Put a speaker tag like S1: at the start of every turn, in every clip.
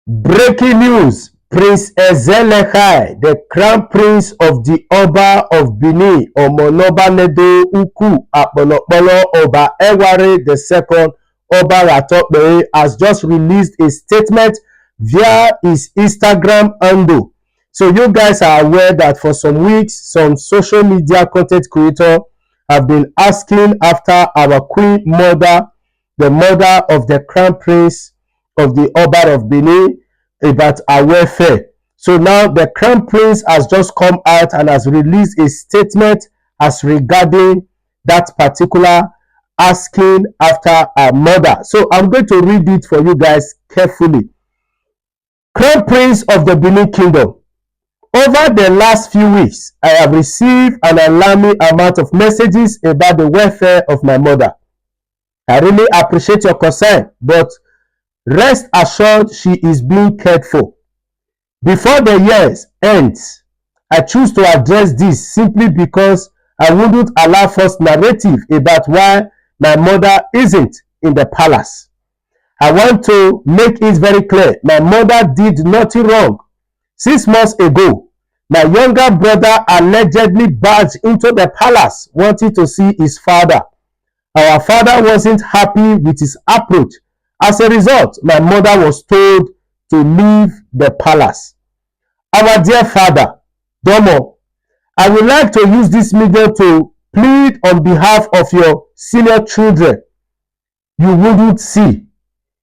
S1: Breaking news: Prince Ezelehai, the Crown Prince of the Oba of Benin, Omonobanedo Uku Akponokpolo Oba Eware II Oba Ratokbere, has just released a statement via his Instagram handle. So you guys are aware that for some weeks, some social media content creators have been asking after our Queen Mother, the mother of the Crown Prince of the Oba of Benin, about our welfare. So now the Crown Prince has just come out and has released a statement as regarding that particular asking after our mother. So I'm going to read it for you guys carefully. Crown Prince of the Benin Kingdom, over the last few weeks, I have received an alarming amount of messages about the welfare of my mother. I really appreciate your concern, but rest assured she is being cared for. Before the year ends, I choose to address this simply because I wouldn't allow false narrative about why my mother isn't in the palace. I want to make it very clear, my mother did nothing wrong. 6 months ago, my younger brother allegedly barged into the palace wanting to see his father. Our father wasn't happy with his approach. As a result, my mother was told to leave the palace. Our dear father, Domo, I would like to use this medium to plead on behalf of your senior children you wouldn't see,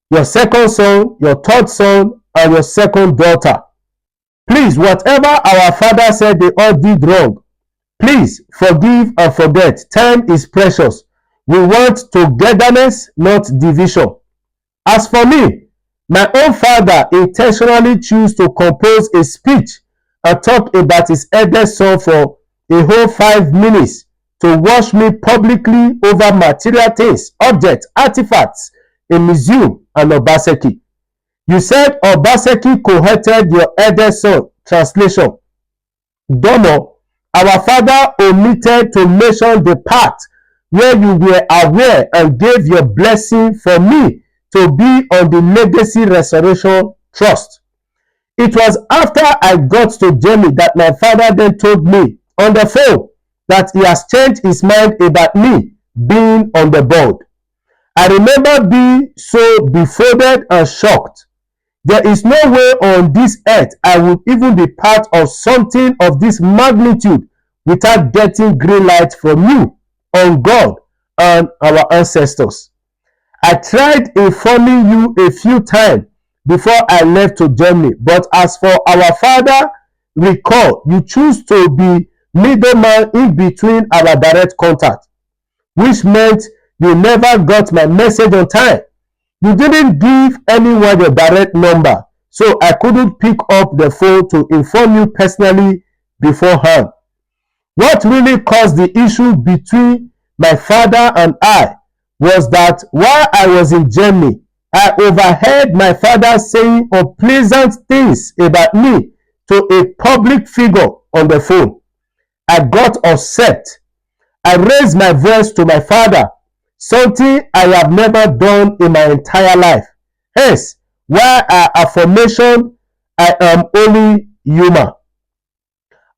S1: your second son, your third son, and your second daughter. Please, whatever our father said they all did wrong, please forgive and forget. Time is precious. We want togetherness, not division. As for me, my own father intentionally chose to compose a speech and talk about his eldest son for a whole 5 minutes to wash me publicly over material things, objects, artifacts, a museum, and obaseki. You said obaseki cohated your eldest son. Translation: Domo, our father omitted to mention the part where you were aware and gave your blessing for me to be on the Legacy Restoration Trust. It was after I got to Germany that my father then told me on the phone that he has changed his mind about me being on the board. I remember being so befolded and shocked. There is no way on this earth I would even be part of something of this magnitude without getting green light from you, on God, and our ancestors. I tried informing you a few times before I left to Germany, but as for our father, recall, you choose to be middleman in between our direct contact, which meant you never got my message on time. You didn't give anyone your direct number, so I couldn't pick up the phone to inform you personally beforehand. What really caused the issue between my father and I was that while I was in Germany, I overheard my father saying unpleasant things about me to a public figure on the phone. I got upset. I raised my voice to my father, something I have never done in my entire life. Hence, why our affirmation, I am only human.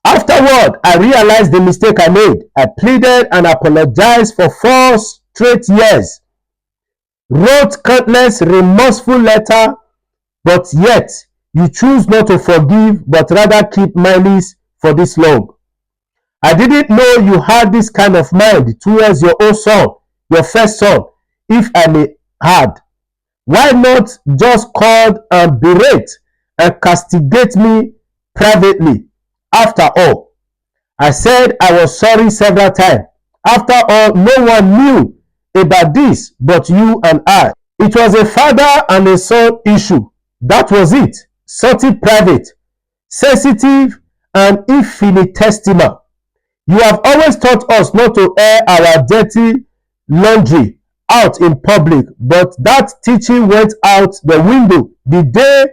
S1: Afterward, I realized the mistake I made. I pleaded and apologized for 4 straight years. Wrote countless remorseful letters, but yet you choose not to forgive, but rather keep malice for this long. I didn't know you had this kind of mind towards your own son, your first son, if I may add. Why not just call and berate and castigate me privately? After all, I said I was sorry several times. After all, no one knew about this but you and I. It was a father and a son issue. That was it. Something private, sensitive, and infinitesimal. You have always taught us not to air our dirty laundry out in public, but that teaching went out the window the day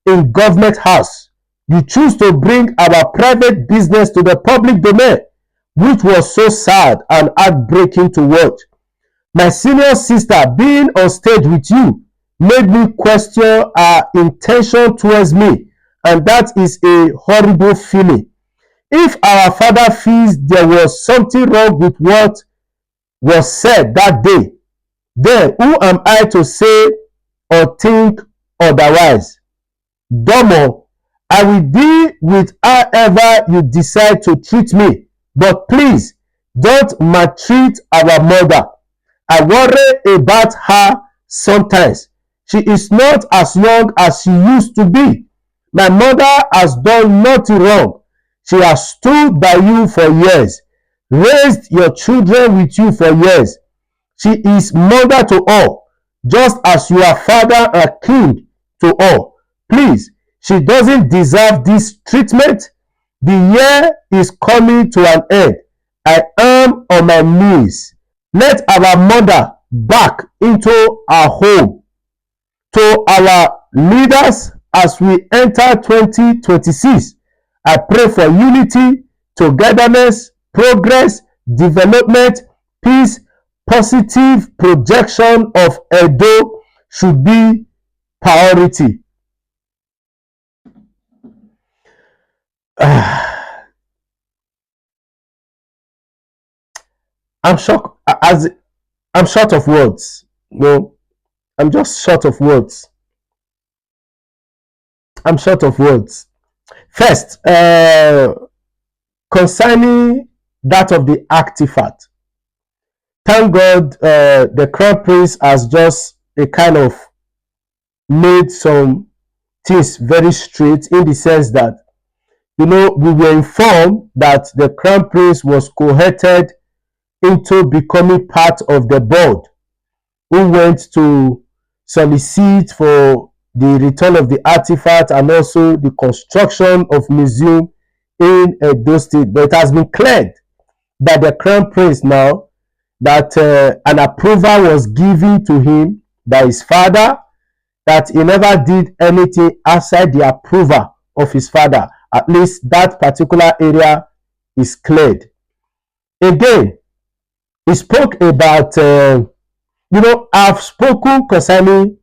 S1: in government house you choose to bring our private business to the public domain, which was so sad and heartbreaking to watch. My senior sister being on stage with you made me question her intention towards me, and that is a horrible feeling. If our father feels there was something wrong with what was said that day, then who am I to say or think otherwise? Domo, I will deal with however you decide to treat me, but please don't maltreat our mother. I worry about her sometimes. She is not as young as she used to be. My mother has done nothing wrong. She has stood by you for years, raised your children with you for years. She is mother to all, just as you are father and king to all. Please, she doesn't deserve this treatment. The year is coming to an end. I am on my knees. Let our mother back into our home. To our leaders as we enter 2026, I pray for unity, togetherness, progress, development, peace, positive projection of Edo should be priority. I'm shocked. I'm short of words. No, I'm just short of words. I'm short of words. First, concerning that of the artifact, thank God the crown prince has just a kind of made some things very straight, in the sense that, we were informed that the crown prince was cohorted into becoming part of the board who went to solicit for the return of the artifact and also the construction of museum in Edo State. But it has been cleared by the crown prince now that an approval was given to him by his father, that he never did anything outside the approval of his father. At least that particular area is cleared. Again, he spoke about, I've spoken concerning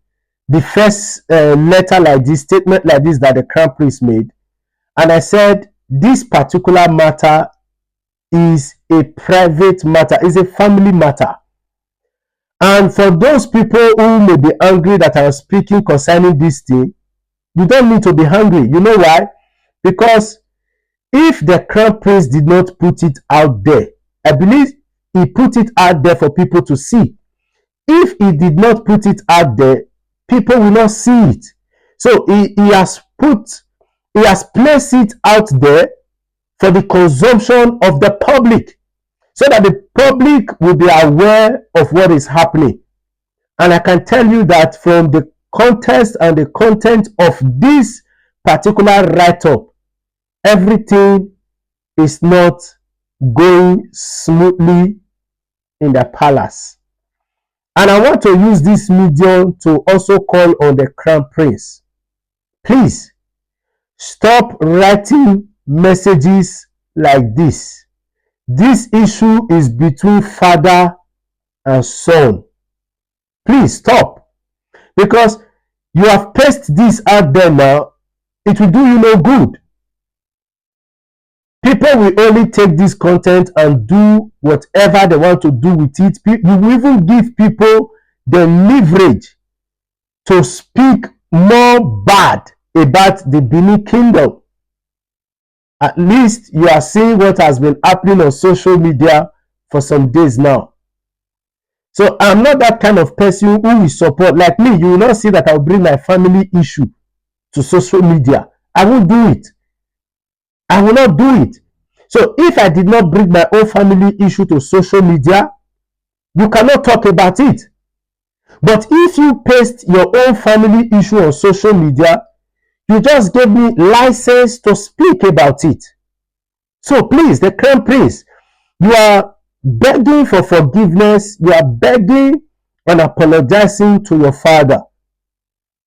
S1: the first letter like this, statement like this that the crown prince made. And I said, this particular matter is a private matter, is a family matter. And for those people who may be angry that I'm speaking concerning this thing, you don't need to be angry. You know why? Because if the crown prince did not put it out there, I believe he put it out there for people to see. If he did not put it out there, people will not see it. So he has placed it out there for the consumption of the public, so that the public will be aware of what is happening. And I can tell you that from the context and the content of this particular write-up, everything is not going smoothly in the palace. And I want to use this medium to also call on the crown prince. Please stop writing messages like this. This issue is between father and son. Please stop. Because you have pasted this out there now, it will do you no good. People will only take this content and do whatever they want to do with it. You will even give people the leverage to speak more bad about the Benin Kingdom. At least you are seeing what has been happening on social media for some days now. So I'm not that kind of person who will support. Like me, you will not see that I'll bring my family issue to social media. I won't do it. I will not do it. So if I did not bring my own family issue to social media, you cannot talk about it. But if you paste your own family issue on social media, you just gave me license to speak about it. So please, the crown prince, you are begging for forgiveness. You are begging and apologizing to your father.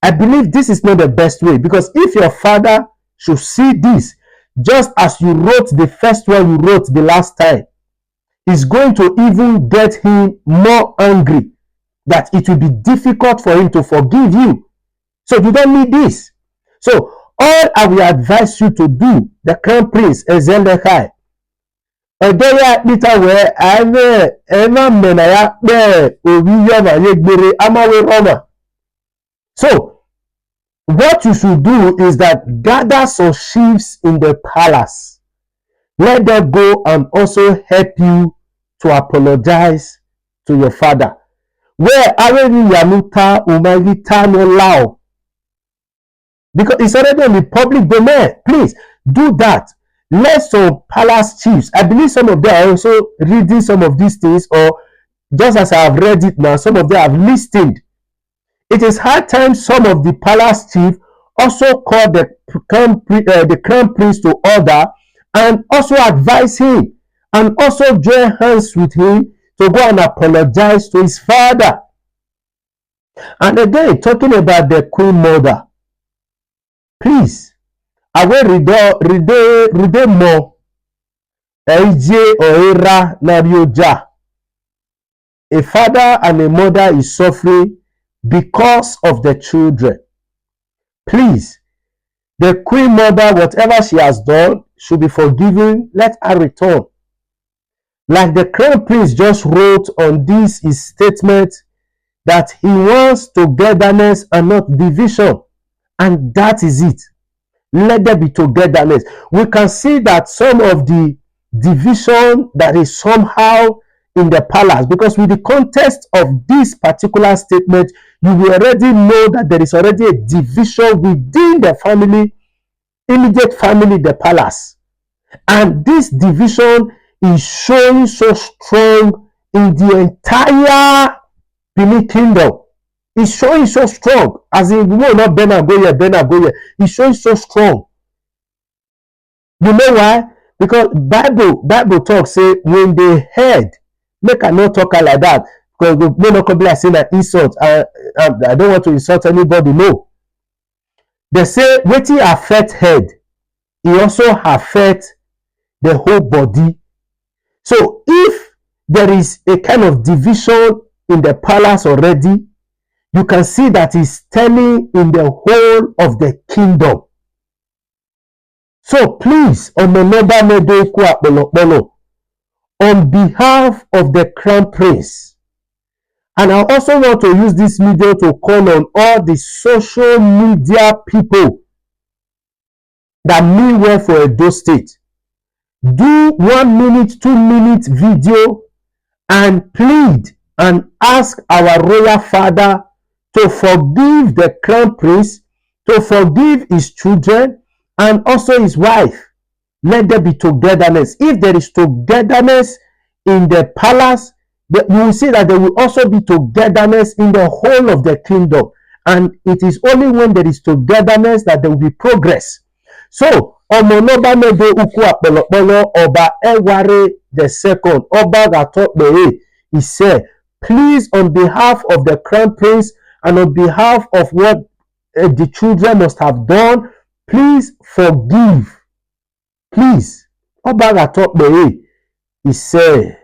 S1: I believe this is not the best way, because if your father should see this, just as you wrote the first one you wrote the last time, it's going to even get him more angry that it will be difficult for him to forgive you. So you don't need this. So all I will advise you to do, the crown prince Ezelechai, Edoya Peter where ave ema menaya be owiyo ma yegbere amawe Roma. So what you should do is that gather some chiefs in the palace. Let them go and also help you to apologize to your father. Where already Yamuta Umagita no Lao. Because it's already in the public domain. Please do that. Let some palace chiefs, I believe some of them are also reading some of these things, or just as I have read it now, some of them have listened. It is high time some of the palace chiefs also call the crown prince to order and also advise him and also join hands with him to go and apologize to his father. And again, talking about the queen mother, please, I will read more. Eje Oera Nabioja. A father and a mother is suffering because of the children. Please, the queen mother, whatever she has done, should be forgiven. Let her return. Like the crown prince just wrote on this his statement that he wants togetherness and not division. And that is it. Let there be togetherness. We can see that some of the division that is somehow in the palace, because with the context of this particular statement, you will already know that there is already a division within the family, immediate family, the palace. And this division is showing so strong in the entire Benin kingdom. It's showing so strong, as in we will not Benin go here. It's showing so strong. You know why? Because Bible talk say when they heard, make I not talk like that, because we may not come like saying an insult. I don't want to insult anybody. No. They say wetin affect head, it also affect the whole body. So if there is a kind of division in the palace already, you can see that it's telling in the whole of the kingdom. So please, on behalf of the crown prince, and I also want to use this media to call on all the social media people that mean well for Edo State. Do 1 minute, 2 minute video and plead and ask our royal father to forgive the crown prince, to forgive his children, and also his wife. Let there be togetherness. If there is togetherness in the palace, you will see that there will also be togetherness in the whole of the kingdom. And it is only when there is togetherness that there will be progress. So, Omonoba Mede Uku Apolopolo Oba Eware the second, Oba Gatokbe, he said, please, on behalf of the crown prince and on behalf of what the children must have done, please forgive. Please. Oba Gatokbe, he said,